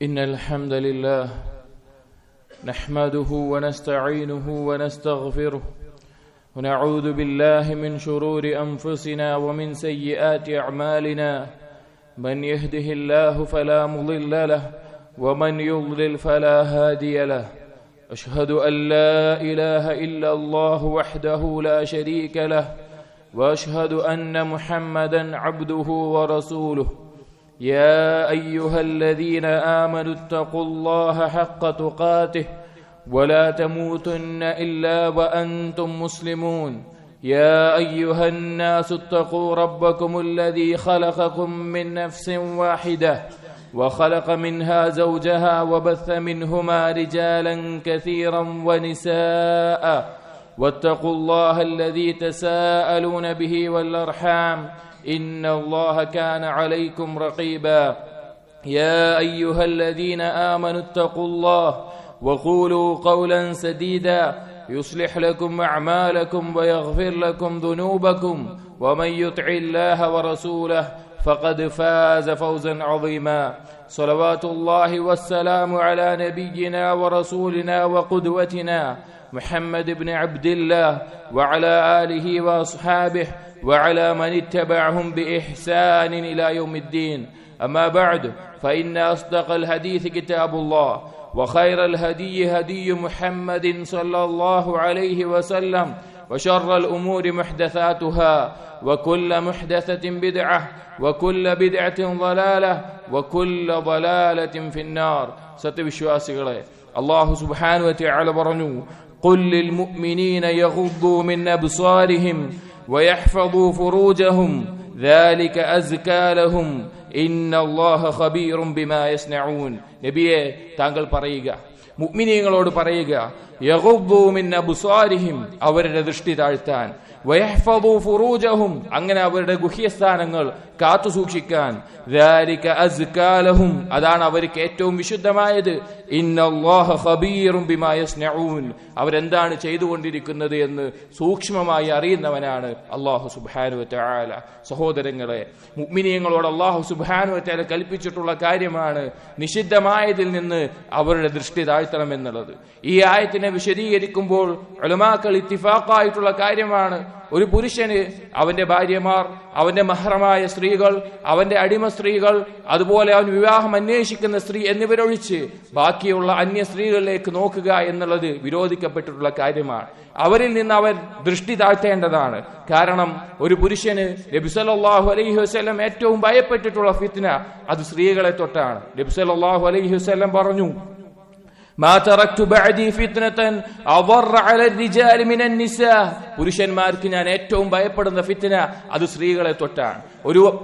إن الحمد لله نحمده ونستعينه ونستغفره ونعوذ بالله من شرور أنفسنا ومن سيئات أعمالنا من يهده الله فلا مضل له ومن يضلل فلا هادي له أشهد أن لا إله إلا الله وحده لا شريك له وأشهد أن محمدا عبده ورسوله يا أيها الذين آمنوا اتقوا الله حق تقاته ولا تموتن إلا وأنتم مسلمون يا أيها الناس اتقوا ربكم الذي خلقكم من نفس واحدة وخلق منها زوجها وبث منهما رجالا كثيرا ونساء واتقوا الله الذي تساءلون به والأرحام إن الله كان عليكم رقيبا يا أيها الذين آمنوا اتقوا الله وقولوا قولا سديدا يصلح لكم أعمالكم ويغفر لكم ذنوبكم ومن يطع الله ورسوله فقد فاز فوزا عظيما صلوات الله والسلام على نبينا ورسولنا وقدوتنا محمد بن عبد الله وعلى آله وأصحابه وعلى من اتبعهم بإحسان إلى يوم الدين أما بعد فإن أصدق الحديث كتاب الله وخير الهدي هدي محمد صلى الله عليه وسلم وشر الأمور محدثاتها وكل محدثة بدعة وكل بدعة ضلالة وكل ضلالة في النار സത്യവിശ്വാസികളെ അല്ലാഹു സുബ്ഹാനഹു വ തആല പറഞ്ഞു قل للمؤمنين يغضوا من أبصارهم ويحفظوا فروجهم ذلك أزكى لهم إن الله خبير بما يصنعون നബിയെ താങ്കൾ പറയുക മുഅ്മിനീങ്ങളോട് പറയുക യഗുദ്ദൂ മിൻ അബ്സാരിഹിം അവരുടെ ദൃഷ്ടി താഴ്ത്താൻ വയഹ്ഫദൂ ഫുറൂജഹും അങ്ങനെ അവരുടെ ഗുഹ്യസ്ഥാനങ്ങൾ കാത്തു സൂക്ഷിക്കാൻ ദാലിക അസ്കാ ലഹും അതാണ് അവർക്ക് ഏറ്റവും വിശുദ്ധമായത് ഇന്നല്ലാഹ ഖബീറും ബിമാ യസ്നഊൻ അവരെന്താണ് ചെയ്തുകൊണ്ടിരിക്കുന്നത് എന്ന് സൂക്ഷ്മമായി അറിയുന്നവനാണ് അല്ലാഹു സുബ്ഹാനഹു വ തആല. സഹോദരങ്ങളെ, മുഅ്മിനീങ്ങളോട് അല്ലാഹു സുബ്ഹാനഹു വ തആല കൽപ്പിച്ചിട്ടുള്ള കാര്യമാണ് നിഷിദ്ധമായതിൽ നിന്ന് അവരുടെ ദൃഷ്ടി താഴ്ത്തണം എന്നുള്ളത്. ഈ ആയത്തിനെ വിശദീകരിക്കുമ്പോൾ ഉലമാക്കൾ ഇത്തിഫാഖായിട്ടുള്ള കാര്യമാണ്, ഒരു പുരുഷന് അവന്റെ ഭാര്യമാർ, അവന്റെ മഹ്റമായ സ്ത്രീകൾ, അവന്റെ അടിമ സ്ത്രീകൾ, അതുപോലെ അവൻ വിവാഹം അന്വേഷിക്കുന്ന സ്ത്രീ എന്നിവരൊഴിച്ച് ബാക്കിയുള്ള അന്യ സ്ത്രീകളിലേക്ക് നോക്കുക എന്നുള്ളത് വിരോധിക്കപ്പെട്ടിട്ടുള്ള കാര്യമാണ്. അവരിൽ നിന്ന് അവൻ ദൃഷ്ടി താഴ്ത്തേണ്ടതാണ്. കാരണം ഒരു പുരുഷന് നബി സല്ലല്ലാഹു അലൈഹി വസല്ലം ഏറ്റവും ഭയപ്പെട്ടിട്ടുള്ള ഫിത്ന അത് സ്ത്രീകളെ തൊട്ടാണ്. നബി സല്ലല്ലാഹു അലൈഹി വസല്ലം പറഞ്ഞു, മാ തറക്തു ബഅദി ഫിത്നതൻ അദറ അല الرجال മിന النساء പുരുഷന്മാർക്ക് ഞാൻ ഏറ്റവും ഭയപ്പെടുന്ന ഫിത്ന അത് സ്ത്രീകളെ തൊട്ടാണ്.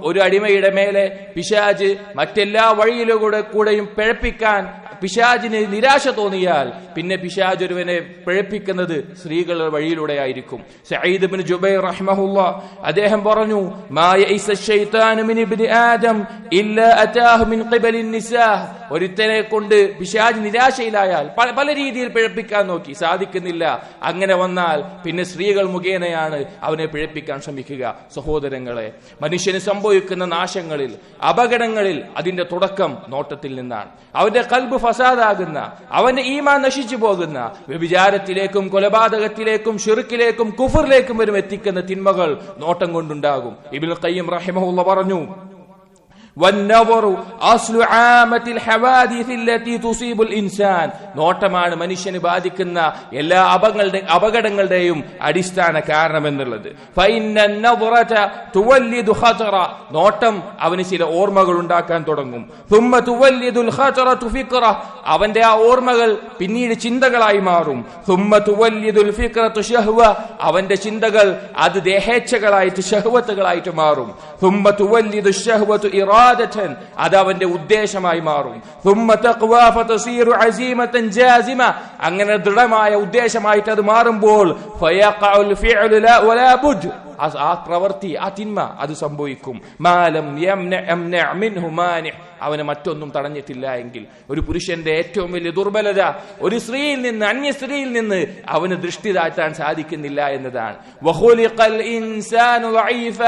ഒരു അടിമയുടെ മേലെ പിശാച് മറ്റെല്ലാ വഴിയിലൂടെയും പിഴപ്പിക്കാൻ പിശാചിന് നിരാശ തോന്നിയാൽ പിന്നെ പിശാച് ഒരുവനെ പിഴപ്പിക്കുന്നത് സ്ത്രീകളുടെ വഴിയിലൂടെ ആയിരിക്കും. സഈദ് ഇബ്നു ജുബൈർ റഹിമഹുല്ലാഹ് അദ്ദേഹം പറഞ്ഞു, മാ യഇസ ശൈത്താനു മിൻ ഇബ്നി ആദം ഇല്ലാ അതാഹു മിൻ ഖിബലി النساء ഒരുത്തനെ കൊണ്ട് പിശാച് നിരാശയിലായാൽ പല രീതിയിൽ പിഴപ്പിക്കാൻ നോക്കി, സാധിക്കുന്നില്ല. അങ്ങനെ വന്നാൽ പിന്നെ സ്ത്രീകൾ മുഖേനയാണ് അവനെ പിഴപ്പിക്കാൻ ശ്രമിക്കുക. സഹോദരങ്ങളെ, മനുഷ്യന് സംഭവിക്കുന്ന നാശങ്ങളിൽ, അപകടങ്ങളിൽ അതിന്റെ തുടക്കം നോട്ടത്തിൽ നിന്നാണ്. അവന്റെ ഖൽബ് ഫസാദാകുന്ന, അവന്റെ ഈമാൻ നശിച്ചു പോകുന്ന, വ്യഭിചാരത്തിലേക്കും കൊലപാതകത്തിലേക്കും ശിർക്കിലേക്കും കുഫറിലേക്കും വരും എത്തിക്കുന്ന തിന്മകൾ നോട്ടം കൊണ്ടുണ്ടാകും. ഇബ്നുൽ ഖയ്യിം റഹിമഹുല്ലാഹ് പറഞ്ഞു, നോട്ടമാണ് മനുഷ്യന് ബാധിക്കുന്ന എല്ലാ അപകടങ്ങളുടെയും അടിസ്ഥാന കാരണമെന്നുള്ളത്. നോട്ടം അവന് ചില ഓർമ്മകൾ ഉണ്ടാക്കാൻ തുടങ്ങും. അവന്റെ ആ ഓർമ്മകൾ പിന്നീട് ചിന്തകളായി മാറും. അവന്റെ ചിന്തകൾ അത് ദേഹേച്ഛകളായിട്ട് ഷഹ്വത്തുകളായിട്ട് മാറും. അത് അവന്റെ ഉദ്ദേശമായി മാറും. അങ്ങനെ ദൃഢമായ ഉദ്ദേശമായിട്ട് അത് മാറുമ്പോൾ ആ പ്രവൃത്തി, ആ തിന്മ അത് സംഭവിക്കും. മാലം മിൻഹു മാനി, അവനെ മറ്റൊന്നും തടഞ്ഞിട്ടില്ല എങ്കിൽ. ഒരു പുരുഷന്റെ ഏറ്റവും വലിയ ദുർബലത ഒരു സ്ത്രീയിൽ നിന്ന്, അന്യ സ്ത്രീയിൽ നിന്ന് അവന് ദൃഷ്ടി താഴ്ത്താൻ സാധിക്കുന്നില്ല എന്നതാണ്. വഖുലിഖൽ ഇൻസാനു ദഈഫ,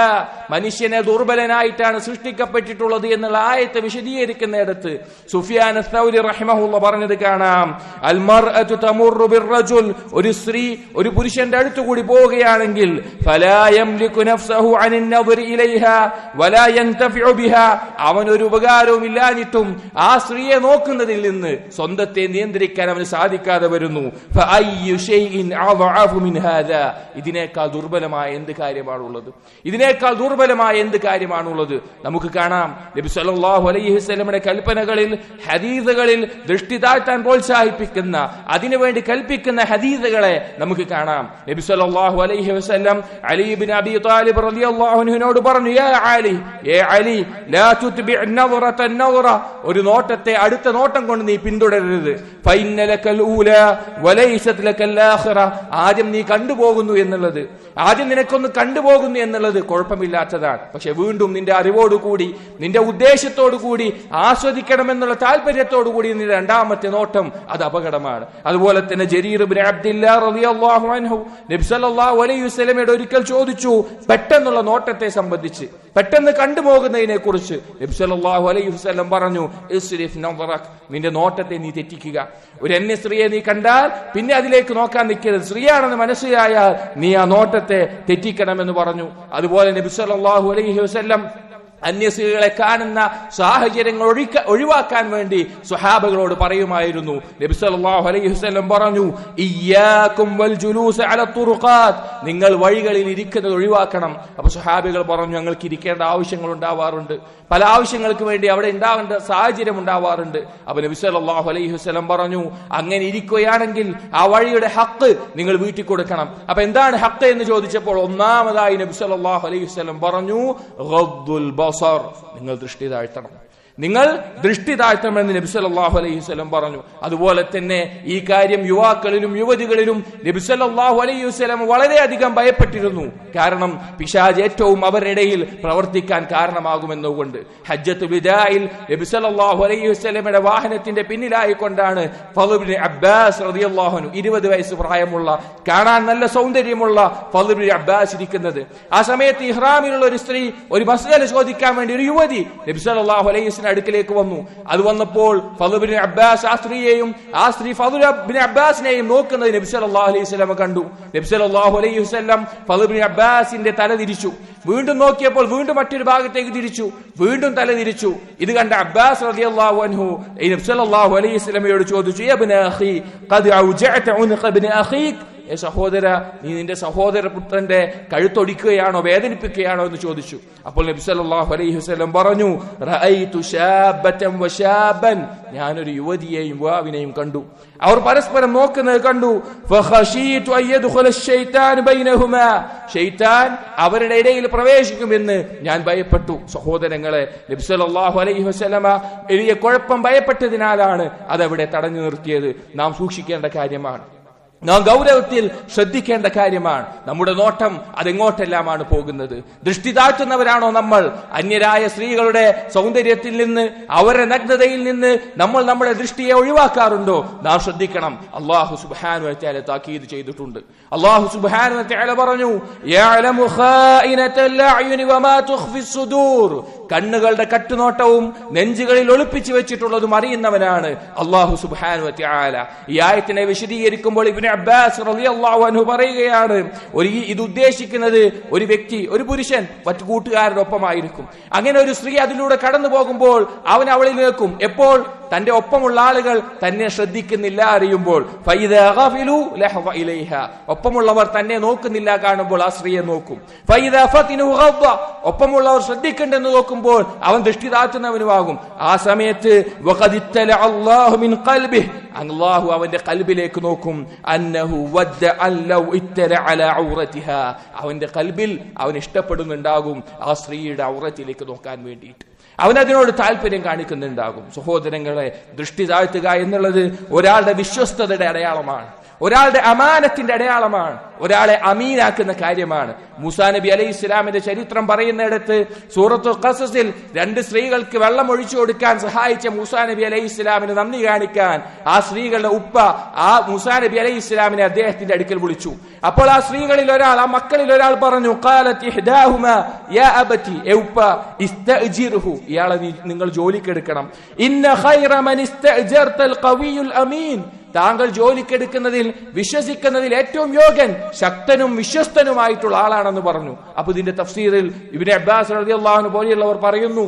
മനുഷ്യനെ ദുർബലനായിട്ടാണ് സൃഷ്ടിക്കപ്പെട്ടിട്ടുള്ളത് എന്നുള്ള ആയത്ത് വിശദീകരിക്കുന്നിടത്ത് സുഫിയാൻ അസ്സൗരി റഹിമഹുല്ലാഹ് പറഞ്ഞത് കാണാം, അൽ മർഅതു തമുറു ബിർറജുൽ, ഒരു സ്ത്രീ ഒരു പുരുഷന്റെ അടുത്ത് കൂടി പോവുകയാണെങ്കിൽ ഫലാ യംലികു നഫ്സഹു അനിൻ നദരി ഇലൈഹാ വലാ യൻതഫിഉ ബിഹാ, അവനൊരു ഉപകാരവും ഇല്ലാഞ്ഞിട്ടും ആ സ്ത്രീയെ നോക്കുന്നതിൽ നിന്ന് സ്വന്തത്തെ നിയന്ത്രിക്കാൻ അവന് സാധിക്കാതെ വരുന്നു. ഫഅയ്യു ഷൈഇൻ അദഅഫു മിൻ ഹാദാ, ഇതിനേക്കാൾ ദുർബലമായ എന്ത് കാര്യമാണുള്ളത്? ഇതിനേക്കാൾ ദുർബലമായ എന്ത് കാര്യമാണുള്ളത്? നമുക്ക് കാണാം നബി സല്ലല്ലാഹു അലൈഹി വസല്ലമയുടെ കൽപ്പനകളിൽ, ഹദീസുകളിൽ ദൃഷ്ടി താഴ്ത്താൻ പ്രോത്സാഹിപ്പിക്കുന്ന, അതിനുവേണ്ടി കൽപ്പിക്കുന്ന ഹദീസുകളെ നമുക്ക് കാണാം. നബി സല്ലല്ലാഹു അലൈഹി വസല്ലം അലി ഇബ്നു അബി ത്വാലിബ് റളിയല്ലാഹു അൻഹുവിനോട് പറഞ്ഞു, യാ അലി ലാ തുത്ബിഅ നദറത നദറ, ഒരു നോട്ടത്തെ അടുത്ത നോട്ടം കൊണ്ട് നീ പിന്തുടരരുത്. ഫഇന്ന ലകൽ ഊല വലൈസത് ലകൽ ആഖിറ, ആദ്യം നീ കണ്ടുപോകുന്നു എന്നുള്ളത്, ആദ്യം നിനക്കൊന്ന് കണ്ടുപോകുന്നു എന്നുള്ളത് കുഴപ്പമില്ലാത്തതാണ്. പക്ഷെ വീണ്ടും നിന്റെ അറിവോടുകൂടി, നിന്റെ ഉദ്ദേശത്തോടു കൂടി, ആസ്വദിക്കണമെന്നുള്ള താല്പര്യത്തോടു കൂടി നിന്റെ രണ്ടാമത്തെ നോട്ടം അത് അപകടമാണ്. അതുപോലെ തന്നെ ജരീർ ഇബ്നു അബ്ദില്ലാഹ് റളിയല്ലാഹു അൻഹു നബി സല്ലല്ലാഹു അലൈഹി വസല്ലമയോട് ഒരിക്കൽ ചോദിച്ചു പെട്ടെന്നുള്ള നോട്ടത്തെ സംബന്ധിച്ച്, പെട്ടെന്ന് കണ്ടുപോകുന്നതിനെ കുറിച്ച്. നബി സല്ലല്ലാഹു അലൈഹി വസല്ലം പറഞ്ഞു, ഇസ്രിഫ് നദറക്, നിന്റെ നോട്ടത്തെ നീ തെറ്റിക്കുക. ഒരു അന്യ സ്ത്രീയെ നീ കണ്ടാൽ പിന്നെ അതിലേക്ക് നോക്കാൻ നിൽക്കരുത്. സ്ത്രീയാണെന്ന് മനസ്സിലായാൽ നീ ആ നോട്ടത്തെ തെറ്റിക്കണമെന്ന് പറഞ്ഞു. അതുപോലെ നബി സല്ലല്ലാഹു അലൈഹി വസല്ലം അന്യസ്ത്രീകളെ കാണുന്ന സാഹചര്യങ്ങൾ ഒഴിവാക്കാൻ വേണ്ടി സ്വഹാബകളോട് പറയുമായിരുന്നു. നബി സല്ലല്ലാഹു അലൈഹി വസല്ലം പറഞ്ഞു, ഇയ്യാകും വൽ ജുലൂസ് അല തുറുഖാത്ത്, നിങ്ങൾ വഴികളിൽ ഇരിക്കുന്നത് ഒഴിവാക്കണം. അപ്പോൾ സ്വഹാബികൾ പറഞ്ഞു, ഞങ്ങൾക്ക് ഇരിക്കേണ്ട ആവശ്യങ്ങൾ ഉണ്ടാവാറുണ്ട്, പല ആവശ്യങ്ങൾക്ക് വേണ്ടി അവിടെ ഉണ്ടാവേണ്ട സാഹചര്യം ഉണ്ടാവാറുണ്ട്. അപ്പോൾ നബി സല്ലല്ലാഹു അലൈഹി വസല്ലം പറഞ്ഞു, അങ്ങനെ ഇരിക്കുകയാണെങ്കിൽ ആ വഴിയുടെ ഹക്ക് നിങ്ങൾ വീട്ടിൽ കൊടുക്കണം. അപ്പൊ എന്താണ് ഹക്ക് എന്ന് ചോദിച്ചപ്പോൾ ഒന്നാമതായി നബി സല്ലല്ലാഹു അലൈഹി വസല്ലം പറഞ്ഞു, ഗദ്ദുൽ ബസർ, നിങ്ങൾ ദൃഷ്ടി താഴ്ത്തണം, നിങ്ങൾ ദൃഷ്ടി താഴ്ത്തണമെന്ന് നബി സല്ലല്ലാഹു അലൈഹി വസല്ലം പറഞ്ഞു. അതുപോലെ തന്നെ ഈ കാര്യം യുവാക്കളിലും യുവതികളിലും നബി സല്ലല്ലാഹു അലൈഹി വസല്ലം വളരെയധികം ഭയപ്പെട്ടിരുന്നു. കാരണം പിശാച് ഏറ്റവും അവരുടെ ഇടയിൽ പ്രവർത്തിക്കാൻ കാരണമാകുമെന്നുകൊണ്ട്. ഹജ്ജത്തുൽ വിദാഇൽ നബി സല്ലല്ലാഹു അലൈഹി വസല്ലമയുടെ വാഹനത്തിന്റെ പിന്നിലായിക്കൊണ്ടാണ് ഫള് ഇബ്നു അബ്ബാസ് റളിയല്ലാഹു അൻഹു, 20 വയസ്സ് പ്രായമുള്ള, കാണാൻ നല്ല സൗന്ദര്യമുള്ള ഫള് ഇബ്നു അബ്ബാസ് ഇരിക്കുന്നത്. ആ സമയത്ത് ഇഹ്റാമിലുള്ള ഒരു സ്ത്രീ ഒരു മസ്അല ചോദിക്കാൻ വേണ്ടി ഒരു യുവതി നബി സല്ലല്ലാഹു അലൈഹി വസല്ലം അടുക്കിലേക്ക് വന്നു. അത് വന്നപ്പോൾ ഫള് ഇബ്നു അബ്ബാസ് ആ സ്ത്രീയെയും ആ സ്ത്രീ ഫള് ഇബ്നു അബ്ബാസിനെയും നോക്കുന്നത് നബി സല്ലല്ലാഹു അലൈഹി വസല്ലം കണ്ടു. നബി സല്ലല്ലാഹു അലൈഹി വസല്ലം ഫള് ഇബ്നു അബ്ബാസിന്റെ തല തിരിച്ചു. വീണ്ടും നോക്കിയപ്പോൾ വീണ്ടും മറ്റൊരു ഭാഗത്തേക്ക് തിരിച്ചു, വീണ്ടും തല തിരിച്ചു. ഇത് കണ്ട അബ്ബാസ് റളിയല്ലാഹു അൻഹു നബി സല്ലല്ലാഹു അലൈഹി വസല്ലമയോട് ചോദിച്ചു, യാ ഇബ്ന അഖി ഖദ് ഔജഅത ഉൻഖ ഇബ്ന അഖീക്, സഹോദര, നീ നിന്റെ സഹോദരപുത്രന്റെ കഴുത്തൊടിക്കുകയാണോ, വേദനിപ്പിക്കുകയാണോ എന്ന് ചോദിച്ചു. അപ്പോൾ നബി സല്ലല്ലാഹു അലൈഹി വസല്ലം പറഞ്ഞു, റഅയ്തു ശാബതൻ വശാബൻ, ഞാനൊരു യുവതിയെയും യുവാവിനെയും കണ്ടു, അവർ പരസ്പരം നോക്കുന്നത് കണ്ടു. ഫഖശീതു അയ്യദ്ഖുല അശ്ശൈത്താൻ ബൈനഹുമാ, ശൈത്താൻ അവരുടെ ഇടയിൽ പ്രവേശിക്കുമെന്ന് ഞാൻ ഭയപ്പെട്ടു. സഹോദരങ്ങളെ, നബി സല്ലല്ലാഹു അലൈഹി വസല്ലമ വലിയ കുഴപ്പം ഭയപ്പെട്ടതിനാലാണ് അതവിടെ തടഞ്ഞു നിർത്തിയത്. നാം സൂക്ഷിക്കേണ്ട കാര്യമാണ്, നാം ഗൗരവത്തിൽ ശ്രദ്ധിക്കേണ്ട കാര്യമാണ്. നമ്മുടെ നോട്ടം അതെങ്ങോട്ടെല്ലാമാണ് പോകുന്നത്? ദൃഷ്ടി താഴ്ത്തുന്നവരാണോ നമ്മൾ? അന്യരായ സ്ത്രീകളുടെ സൗന്ദര്യത്തിൽ നിന്ന്, അവരുടെ നഗ്നതയിൽ നിന്ന് നമ്മൾ നമ്മുടെ ദൃഷ്ടിയെ ഒഴിവാക്കാറുണ്ടോ? നാം ശ്രദ്ധിക്കണം. അല്ലാഹു സുബ്ഹാനഹു വ തആല താക്കീത് ചെയ്തിട്ടുണ്ട്. അല്ലാഹു സുബ്ഹാനഹു വ തആല പറഞ്ഞു, യഅലമു ഖായിനതൽ അഅ്യുനി വമാ തുഖ്ഫിസ് സുദൂർ, കണ്ണുകളുടെ കട്ടുനോട്ടവും നെഞ്ചുകളിൽ ഒളിപ്പിച്ചു വെച്ചിട്ടുള്ളതും അറിയുന്നവനാണ് അല്ലാഹു സുബ്ഹാനഹു വ തആല. ഈ ആയത്തിനെ വിശദീകരിക്കുമ്പോൾ ഇബ്നു അബ്ബാസ് റളിയല്ലാഹു അൻഹു പറയുകയാണ്, ഇത് ഉദ്ദേശിക്കുന്നത് ഒരു വ്യക്തി, ഒരു പുരുഷൻ മറ്റു കൂട്ടുകാരുടെ ഒപ്പമായിരിക്കും. അങ്ങനെ ഒരു സ്ത്രീ അതിലൂടെ കടന്നു പോകുമ്പോൾ അവൻ അവളിൽ നിൽക്കും. എപ്പോൾ? തന്റെ ഒപ്പമുള്ള ആളുകൾ തന്നെ ശ്രദ്ധിക്കുന്നില്ല അറിയുമ്പോൾ. ഫൈദാ ഗഫിലു ലഹവ ഇലൈഹ, ഒപ്പമുള്ളവർ തന്നെ നോക്കുന്നില്ല കാണുമ്പോൾ ആ സ്ത്രീയെ നോക്കും. ഫൈദാ ഫതിനു ഗദ്ദ, ഒപ്പമുള്ളവർ ശ്രദ്ധിക്കണ്ടെന്ന് നോക്കുമ്പോൾ അവൻ ദൃഷ്ടി താഴ്ത്തുന്നവനുമാകും. ആ സമയത്ത് വഖദ് ഇത്തല അല്ലാഹു മിൻ ഖൽബിഹി, അല്ലാഹു അവന്റെ ഖൽബിലേക്ക് നോക്കും. അന്നഹു വദ്ദ അല്ലൗ ഇത്തല അലാ ഔറതിഹാ, അവന്റെ ഖൽബിൽ അവൻ ഇഷ്ടപ്പെടുന്നുണ്ടാകും ആ സ്ത്രീയുടെ ഔറത്തിലേക്ക് നോക്കാൻ വേണ്ടിയിട്ട്, അവനതിനോട് താല്പര്യം കാണിക്കുന്നുണ്ടാകും. സഹോദരങ്ങളെ, ദൃഷ്ടി താഴ്ത്തുക എന്നുള്ളത് ഒരാളുടെ വിശ്വസ്തതയുടെ അടയാളമാണ്, ഒരാളുടെ അമാനത്തിന്റെ അടയാളമാണ്, ഒരാളെ അമീനാക്കുന്ന കാര്യമാണ്. മൂസാ നബി അലൈഹി ഇസ്ലാമിന്റെ ചരിത്രം പറയുന്നിടത്ത് സൂറത്തുൽ ഖസസിൽ 2 സ്ത്രീകൾക്ക് വെള്ളം ഒഴിച്ചു കൊടുക്കാൻ സഹായിച്ച മൂസാ നബി അലൈഹി ഇസ്ലാമിന് നന്ദി കാണിക്കാൻ ആ സ്ത്രീകളുടെ ഉപ്പ ആ മൂസാ നബി അലൈഹി ഇസ്ലാമിനെ അദ്ദേഹത്തിന്റെ അടുക്കൽ വിളിച്ചു. അപ്പോൾ ആ സ്ത്രീകളിൽ ഒരാൾ, ആ മക്കളിൽ ഒരാൾ പറഞ്ഞു, ഖാലത് ഇഹ്ദാഹുമാ യാ അബതി, ഉപ്പ ഇസ്തഅജിർഹു, ഇയാളെ നിങ്ങൾ ജോലിക്കെടുക്കണം. ഇന്ന ഖൈറ മൻ ഇസ്തഅജർതൽ ഖവിയുൽ അമീൻ, താങ്കൾ ജോലിക്കെടുക്കുന്നതിൽ വിശ്വസിക്കുന്നതിൽ ഏറ്റവും യോഗ്യൻ ശക്തനും വിശ്വസ്തനുമായിട്ടുള്ള ആളാണെന്ന് പറഞ്ഞു. അപ്പൊ ഇതിന്റെ തഫ്സീറിൽ ഇബ്നു അബ്ബാസ് റളിയല്ലാഹു അൻഹു പോലെയുള്ളവർ പറയുന്നു,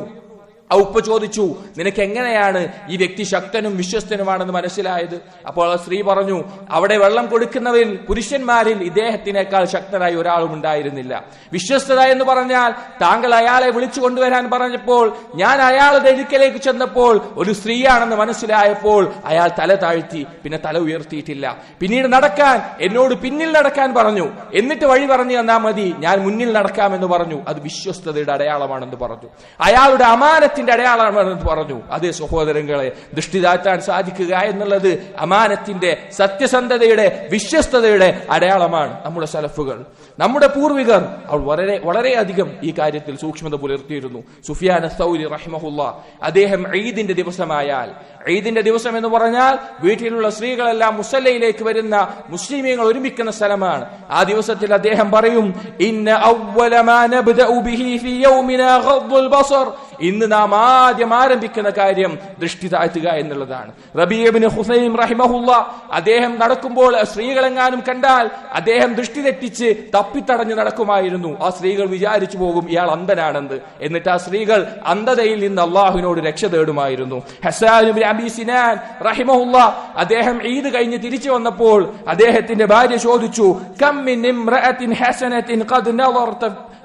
ആ ഉപ്പ ചോദിച്ചു, നിനക്ക് എങ്ങനെയാണ് ഈ വ്യക്തി ശക്തനും വിശ്വസ്തനുമാണെന്ന് മനസ്സിലായത്? അപ്പോൾ ആ സ്ത്രീ പറഞ്ഞു, അവിടെ വെള്ളം കൊടുക്കുന്നവരിൽ പുരുഷന്മാരിൽ ഇദ്ദേഹത്തിനേക്കാൾ ശക്തനായി ഒരാളും ഉണ്ടായിരുന്നില്ല. വിശ്വസ്തത എന്ന് പറഞ്ഞാൽ താങ്കൾ അയാളെ വിളിച്ചു കൊണ്ടുവരാൻ പറഞ്ഞപ്പോൾ ഞാൻ അയാളുടെ അടുക്കലേക്ക് ചെന്നപ്പോൾ ഒരു സ്ത്രീയാണെന്ന് മനസ്സിലായപ്പോൾ അയാൾ തല താഴ്ത്തി, പിന്നെ തല ഉയർത്തിയിട്ടില്ല. പിന്നീട് നടക്കാൻ എന്നോട് പിന്നിൽ നടക്കാൻ പറഞ്ഞു, എന്നിട്ട് വഴി പറഞ്ഞു തന്നാൽ മതി, ഞാൻ മുന്നിൽ നടക്കാമെന്ന് പറഞ്ഞു. അത് വിശ്വസ്തതയുടെ അടയാളമാണെന്ന് പറഞ്ഞു. അയാളുടെ അമാനത്തിന്റെ അടയാളമാണെന്ന് പറഞ്ഞു. അതേ സഹോദരങ്ങളെ, ദൃഷ്ടി താഴ്ത്താൻ സാധിക്കുക എന്നുള്ളത് അമാനത്തിന്റെ, സത്യസന്ധതയുടെ, വിശ്വസ്തതയുടെ അടയാളമാണ്. നമ്മുടെ സലഫുകൾ, നമ്മുടെ പൂർവികർ അവർ വളരെയധികം ഈ കാര്യത്തിൽ സൂക്ഷ്മത പുലർത്തിയിരുന്നു. സുഫിയാൻ അസ്സൗരി റഹിമഹുല്ലാ, അദ്ദേഹം ഈദിന്റെ ദിവസമായാൽ, ഈദിന്റെ ദിവസം എന്ന് പറഞ്ഞാൽ വീട്ടിലുള്ള സ്ത്രീകളെല്ലാം മുസല്ലയിലേക്ക് വരുന്ന മുസ്ലിമീങ്ങൾ ഒരുമിക്കുന്ന സ്ഥലമാണ്. ആ ദിവസത്തിൽ അദ്ദേഹം പറയും, ഇന്ന അവ്വല മാ നബ്ദഉ ബിഹി ഫീ യൗമിനാ ഗദ്ദുൽ ബസർ, ഇന്ന് നാം ആദ്യം ആരംഭിക്കുന്ന കാര്യം ദൃഷ്ടി താഴ്ത്തുക എന്നുള്ളതാണ്. റബീ ഇബ്നു ഹുസൈം റഹിമഹുല്ലാ, അദ്ദേഹം നടക്കുമ്പോൾ സ്ത്രീകളെങ്ങാനും കണ്ടാൽ അദ്ദേഹം ദൃഷ്ടി തെറ്റിച്ച് തപ്പിത്തടഞ്ഞു നടക്കുമായിരുന്നു. ആ സ്ത്രീകൾ വിചാരിച്ചു പോകും ഇയാൾ അന്ധനാണെന്ന്. എന്നിട്ട് ആ സ്ത്രീകൾ അന്ധതയിൽ നിന്ന് അള്ളാഹുവിനോട് രക്ഷ തേടുമായിരുന്നു. ഹസ്സാൻ ഇബ്നു അബീ സിനാൻ റഹിമഹുല്ലാ, അദ്ദേഹം ഈദ് കഴിഞ്ഞ് തിരിച്ചു വന്നപ്പോൾ അദ്ദേഹത്തിന്റെ ഭാര്യ ചോദിച്ചു, കം മിൻ ഇംറഅത്തിൻ ഹസനത്തിൻ ഖദ്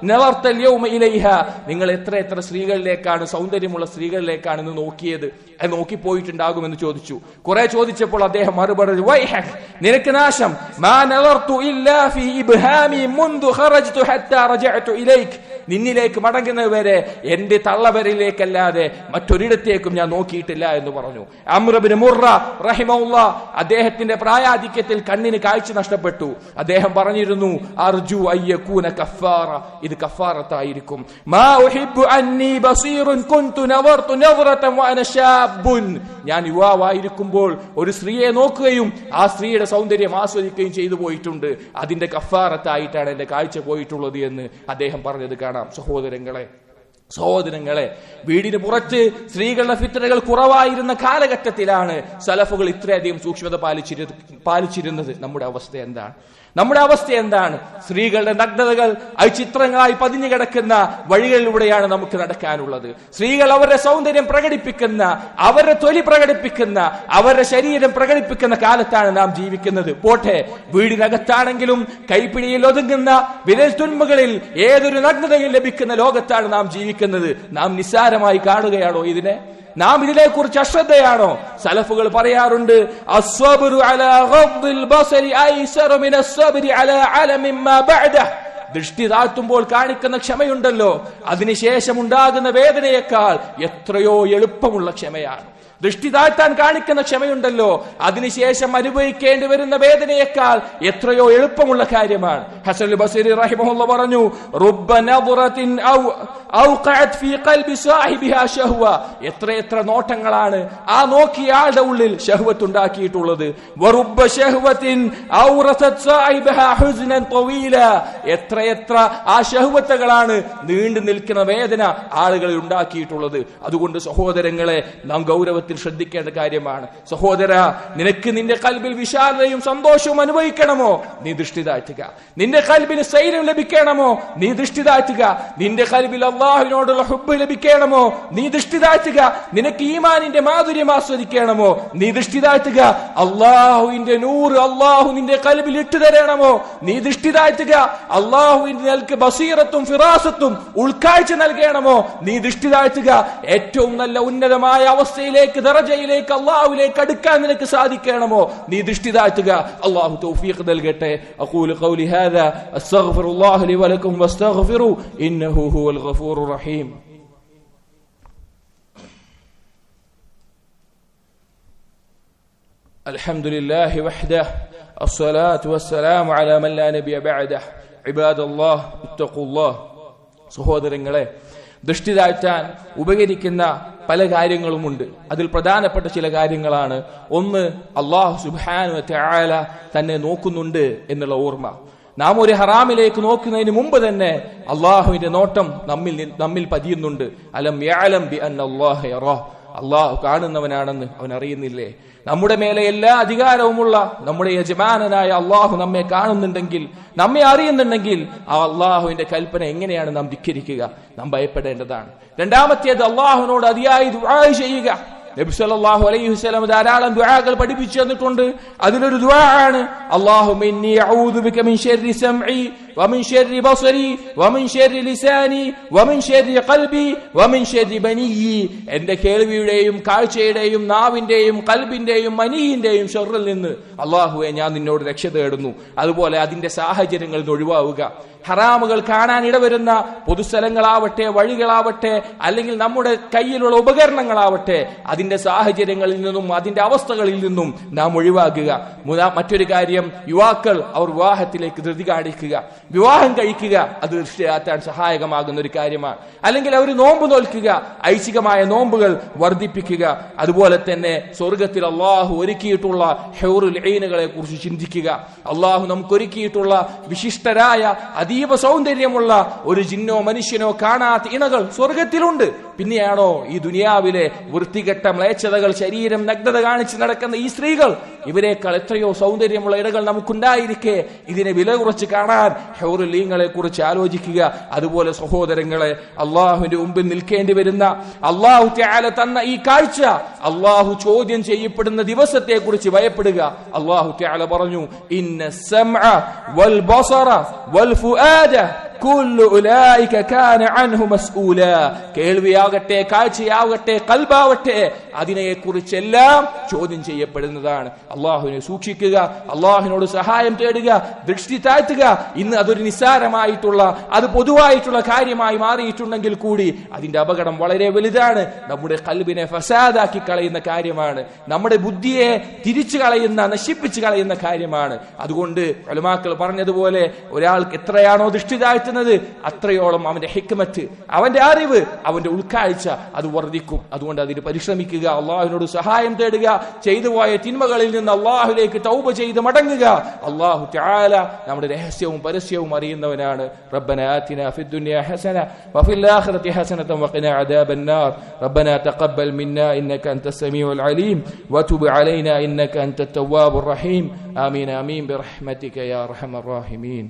നളർത അൽയൗമ ഇലൈഹ, നിങ്ങൾ എത്ര സ്ത്രീകളിലേക്കാണ്, സൗന്ദര്യമുള്ള സ്ത്രീകളിലേക്കാണ് ഇന്ന് നോക്കിയത്, നോക്കിപ്പോയിട്ടുണ്ടാകുമെന്ന് ചോദിച്ചു. കുറെ ചോദിച്ചപ്പോൾ അദ്ദേഹം മറുപടി, വൈഹക്, നിനക്ക് നാശം, മാ നളർതു ഇല്ലാ ഫീ ഇബ്ഹാമി മുൻദു ഖറജ്തു ഹത്താ റജഅതു ഇലൈക്, നിന്നിലേക്ക് മടങ്ങുന്നവരെ എന്റെ തള്ളവരിലേക്കല്ലാതെ മറ്റൊരിടത്തേക്കും ഞാൻ നോക്കിയിട്ടില്ല എന്ന് പറഞ്ഞു. അംർ ഇബ്നു മുർറ റഹിമഹുല്ലാ, അദ്ദേഹത്തിന്റെ പ്രായാധിക്യത്തിൽ കണ്ണിന് കാഴ്ച നഷ്ടപ്പെട്ടു. അദ്ദേഹം പറഞ്ഞിരുന്നു, അർജു അയ്യകൂന കഫാറ, ഇത് കഫാറത്തായിരിക്കും. മാ ഉഹിബ്ബു അന്നി ബസീറുൻ കുൻതു നവർതു നദ്റതൻ വഅന ശാബുൻ, ഞാൻ യുവാവായിരിക്കുമ്പോൾ ഒരു സ്ത്രീയെ നോക്കുകയും ആ സ്ത്രീയുടെ സൗന്ദര്യം ആസ്വദിക്കുകയും ചെയ്തു പോയിട്ടുണ്ട്, അതിന്റെ കഫാറത്തായിട്ടാണ് എന്റെ കാഴ്ച പോയിട്ടുള്ളത് എന്ന് അദ്ദേഹം പറഞ്ഞത് കാണാം. സഹോദരങ്ങളെ, വീടിന് പുറത്ത് സ്ത്രീകളുടെ ഫിത്നകൾ കുറവായിരുന്ന കാലഘട്ടത്തിലാണ് സലഫുകൾ ഇത്രയധികം സൂക്ഷ്മത പാലിച്ചിരുന്നത്. നമ്മുടെ അവസ്ഥ എന്താണ്? സ്ത്രീകളുടെ നഗ്നതകൾ ചിത്രങ്ങളായി പതിഞ്ഞു കിടക്കുന്ന വഴികളിലൂടെയാണ് നമുക്ക് നടക്കാനുള്ളത്. സ്ത്രീകൾ അവരുടെ സൗന്ദര്യം പ്രകടിപ്പിക്കുന്ന, അവരുടെ തൊലി പ്രകടിപ്പിക്കുന്ന, അവരുടെ ശരീരം പ്രകടിപ്പിക്കുന്ന കാലത്താണ് നാം ജീവിക്കുന്നത്. പോട്ടെ, വീടിനകത്താണെങ്കിലും കൈപ്പിടിയിൽ ഒതുങ്ങുന്ന വിരൽ തുൻപുകളിൽ ഏതൊരു നഗ്നതയും ലഭിക്കുന്ന ലോകത്താണ് നാം ജീവിക്കുന്നത്. നാം നിസ്സാരമായി കാണുകയാണോ ഇതിനെ? നാം ഇതിനെക്കുറിച്ച് അശ്രദ്ധയാണോ? സലഫുകൾ പറയാറുണ്ട്, അസ്സബ്റു അലാ ഗദ്ദിൽ ബസരി ഐസറു മിന അസ്സബ്രി അലാ അലമിൻ മാ ബഅദഹ്, ദൃഷ്ടി താഴ്ത്തുമ്പോൾ കാണിക്കുന്ന ക്ഷമയുണ്ടല്ലോ, അതിനുശേഷം ഉണ്ടാകുന്ന വേദനയേക്കാൾ എത്രയോ എളുപ്പമുള്ള ക്ഷമയാണ്. ദൃഷ്ടി താഴ്ത്താൻ കാണിക്കുന്ന ക്ഷമയുണ്ടല്ലോ, അതിനുശേഷം അനുഭവിക്കേണ്ടി വരുന്ന വേദനയേക്കാൾ എത്രയോ എളുപ്പമുള്ള കാര്യമാണ്. ഹസൻ ബസരി റഹിമഹുല്ലാഹ് പറഞ്ഞു, റുബ്ബ നദ്റത്തിൻ ഔഖഅത് ഫീ ഖൽബി സാഹിബിഹാ ഷഹ്വ, എത്ര നോട്ടങ്ങളാണ് ആ നോക്കിയ ആളുടെ ഉള്ളിൽ ഷഹ്വത്ത് ഉണ്ടാക്കിയിട്ടുള്ളത്. വറുബ്ബ ഷഹ്വത്തിൻ ഔറസത് സാഹിബിഹാ ഹുസ്നൻ തവീല, എത്ര ആ ഷഹ്വത്തുകളാണ് നീണ്ടു നിൽക്കുന്ന വേദന ആളുകളിൽ ഉണ്ടാക്കിയിട്ടുള്ളത്. അതുകൊണ്ട് സഹോദരങ്ങളെ, നാം ഗൗരവത്തിൽ ശ്രദ്ധിക്കേണ്ട കാര്യമാണ്. സഹോദര, നിനക്ക് നിന്റെ കൽബിൽ വിശാലതയും സന്തോഷവും അനുഭവിക്കണമോ? നീ ദൃഷ്ടി താഴ്ത്തുക. നിന്റെ കൽബിന് സ്ഥൈര്യം ലഭിക്കണമോ? നീ ദൃഷ്ടി താഴ്ത്തുക. നിന്റെ കൽബിൽ അള്ളാഹുവിനോടുള്ള ഹുബ്ബ് ലഭിക്കണമോ? നീ ദൃഷ്ടി താഴ്ത്തുക. നിനക്ക് ഈമാനിന്റെ മാധുര്യം ആസ്വദിക്കണമോ? നീ ദൃഷ്ടി താഴ്ത്തുക. അള്ളാഹുവിന്റെ നൂറ് അള്ളാഹു നിന്റെ കൽബിൽ ഇട്ടുതരണമോ? നീ ദൃഷ്ടി താഴ്ത്തുക. അള്ളാഹുവിന്റെ നിനക്ക് ബസീറത്തും ഫിറാസത്തും ഉൾക്കാഴ്ച നൽകണമോ? നീ ദൃഷ്ടി താഴ്ത്തുക. ഏറ്റവും നല്ല ഉന്നതമായ അവസ്ഥയിലേക്ക്, ദറജയിലേക്ക്, അല്ലാഹുവിലേക്ക് അടുക്കാൻ നിനക്ക് സാധിക്കണമോ? നീ ദൃഷ്ടി താഴ്ത്തുക. അല്ലാഹു തൗഫീഖ് നൽകട്ടെ. അഖൂലു ഖൗലി ഹാദാ അസ്തഗ്ഫിറുല്ലാഹ ലി വലക്കും വസ്തഗ്ഫിറു ഇന്നഹു ഹുവൽ ഗഫൂറുർ റഹീം. الحمد لله وحده الصلاة والسلام على من لا نبي بعده عباد الله اتقوا الله. സഹോദരങ്ങളെ, ദൃഷ്ടി താഴ്ത്താൻ ഉപകരിക്കുന്ന പല കാര്യങ്ങളുമുണ്ട്. അതിൽ പ്രധാനപ്പെട്ട ചില കാര്യങ്ങളാണ്: ഒന്ന്, അല്ലാഹു സുബ്ഹാനഹു വ തആല തന്നെ നോക്കുന്നുണ്ട് എന്നുള്ള ഓർമ്മ. നാം ഒരു ഹറാമിലേക്ക് നോക്കുന്നതിന് മുമ്പ് തന്നെ അള്ളാഹുവിന്റെ നോട്ടം നമ്മിൽ പതിയുന്നുണ്ട്. അലം യഅലം ബി അന്നല്ലാഹ യറാ, അള്ളാഹു കാണുന്നവനാണെന്ന് അവൻ അറിയുന്നില്ലേ? നമ്മുടെ മേലെ എല്ലാ അധികാരവുമുള്ള നമ്മുടെ യജമാനനായ അള്ളാഹു നമ്മെ കാണുന്നുണ്ടെങ്കിൽ, നമ്മെ അറിയുന്നുണ്ടെങ്കിൽ, ആ അള്ളാഹുവിന്റെ കൽപ്പന എങ്ങനെയാണ് നാം ധിക്കരിക്കുക? നാം ഭയപ്പെടേണ്ടതാണ്. രണ്ടാമത്തേത്, അള്ളാഹുവിനോട് അതിയായി ദുആ ചെയ്യുക. നബി സല്ലല്ലാഹു അലൈഹി വസല്ലം ധാരാളം ദുആകൾ പഠിപ്പിച്ചു തന്നിട്ടുണ്ട്. അതിലൊരു ദുആ ആണ്: അല്ലാഹുമ്മ ഇന്നി അഊദു ബിക മിൻ ശർരി സംഇ വമിൻ ശർരി ബസരി വമിൻ ശർരി ലിസാനി വമിൻ ശർരി ഖൽബി വമിൻ ശർരി ബനിയി. എന്റെ കേൾവിയുടെയും കാഴ്ചയുടെയും നാവിന്റെയും ഖൽബിന്റെയും മനീന്റെയും ഷർറിൽ നിന്ന് അല്ലാഹുവേ ഞാൻ നിന്നോട് രക്ഷ തേടുന്നു. അതുപോലെ അതിന്റെ സാഹചര്യങ്ങളിൽ നിന്ന് ഒഴിവാവുക. ഹറാമുകൾ കാണാൻ ഇടവരുന്ന പൊതുസ്ഥലങ്ങളാവട്ടെ, വഴികളാവട്ടെ, അല്ലെങ്കിൽ നമ്മുടെ കയ്യിലുള്ള ഉപകരണങ്ങളാവട്ടെ, അതിന്റെ സാഹചര്യങ്ങളിൽ നിന്നും അതിന്റെ അവസ്ഥകളിൽ നിന്നും നാം ഒഴിവാക്കുക. മറ്റൊരു കാര്യം, യുവാക്കൾ അവർ വിവാഹത്തിലേക്ക് ധൃതി കാണിക്കുക. വിവാഹം കഴിക്കുക അത് ദൃഷ്ടിയാത്താൻ സഹായകമാകുന്ന ഒരു കാര്യമാണ്. അല്ലെങ്കിൽ അവർ നോമ്പ് നോൽക്കുക, ഐച്ഛികമായ നോമ്പുകൾ വർദ്ധിപ്പിക്കുക. അതുപോലെ തന്നെ സ്വർഗത്തിൽ അള്ളാഹു ഒരുക്കിയിട്ടുള്ള ഹൂറുൽ ഐനുകളെ കുറിച്ച് ചിന്തിക്കുക. അള്ളാഹു നമുക്ക് ഒരുക്കിയിട്ടുള്ള വിശിഷ്ടരായ അതീവ സൗന്ദര്യമുള്ള ഒരു ജിന്നോ മനുഷ്യനോ കാണാത്ത ഇണകൾ സ്വർഗത്തിലുണ്ട്. പിന്നെയാണോ ഈ ദുനിയാവിലെ വൃത്തികെട്ട മ്ലേച്ഛതകൾ, ശരീരം നഗ്നത കാണിച്ച് നടക്കുന്ന ഈ സ്ത്രീകൾ? ഇവരെക്കാൾ എത്രയോ സൗന്ദര്യമുള്ള ഇടകൾ നമുക്കുണ്ടായിരിക്കെ ഇതിനെ വില കുറച്ച് കാണാൻ ഹൂറുൽ ഐനുകളെ കുറിച്ച് ആലോചിക്കുക. അതുപോലെ സഹോദരങ്ങളെ, അള്ളാഹുവിന്റെ മുമ്പിൽ നിൽക്കേണ്ടി വരുന്ന, അള്ളാഹു തആല തന്ന ഈ കാഴ്ച അള്ളാഹു ചോദ്യം ചെയ്യപ്പെടുന്ന ദിവസത്തെ കുറിച്ച് ഭയപ്പെടുക. അള്ളാഹു തആല പറഞ്ഞു: ഇന്ന സമഅ വൽ ബസറ വൽ ഫുആദ കുല്ലു ഉലൈക കാന അൻഹു മസ്ഊല. കേൾവിയാകട്ടെ, കാഴ്ചയാകട്ടെ, ഖൽബാവട്ടെ, അതിനെക്കുറിച്ചെല്ലാം ചോദ്യം ചെയ്യപ്പെടുന്നതാണ്. അള്ളാഹുവിനെ സൂക്ഷിക്കുക, അള്ളാഹുവിനോട് സഹായം തേടുക, ദൃഷ്ടി താഴ്ത്തുക. ഇന്ന് അതൊരു നിസ്സാരമായിട്ടുള്ള, അത് പൊതുവായിട്ടുള്ള കാര്യമായി മാറിയിട്ടുണ്ടെങ്കിൽ കൂടി അതിന്റെ അപകടം വളരെ വലുതാണ്. നമ്മുടെ ഖൽബിനെ ഫസാദാക്കി കളയുന്ന കാര്യമാണ്. നമ്മുടെ ബുദ്ധിയെ തിരിച്ചു കളയുന്ന, നശിപ്പിച്ചു കളയുന്ന കാര്യമാണ്. അതുകൊണ്ട് ഉലമാക്കൾ പറഞ്ഞതുപോലെ ഒരാൾക്ക് എത്രയാണോ ദൃഷ്ടി താഴ്ത്തുന്നത് അത്രയോളം അവന്റെ ഹിക്മത്ത്, അവന്റെ അറിവ്, അവന്റെ ഉൾക്കാഴ്ച അത് വർദ്ധിക്കും. അതുകൊണ്ട് അതിന് പരിശ്രമിക്കുക, അള്ളാഹുവിനോട് സഹായം തേടുക, ചെയ്തുപോയ തിന്മകളിൽ നിന്ന് അള്ളാഹുലേക്ക് തൗബ ചെയ്ത് മടങ്ങുക. അള്ളാഹു തആല നമ്മുടെ രഹസ്യവും പരസ്യവും അറിയുന്നവനാണ്. റബ്ബനാ ആതിനാ ഫിദ്ദുനിയാ ഹസന വഫിൽ ആഖിറതി ഹസനതൻ വഖിനാ അദാബന്നാർ. റബ്ബനാ തഖബ്ബൽ മിന്നാ ഇന്നക അൻതസ് സമീഉൽ അലീം വതുബ് അലൈനാ ഇന്നക അൻതത് തവ്വാബുർ റഹീം. ആമീൻ ആമീൻ ബിറഹ്മതിക യാ അർഹമർ റഹീമീൻ.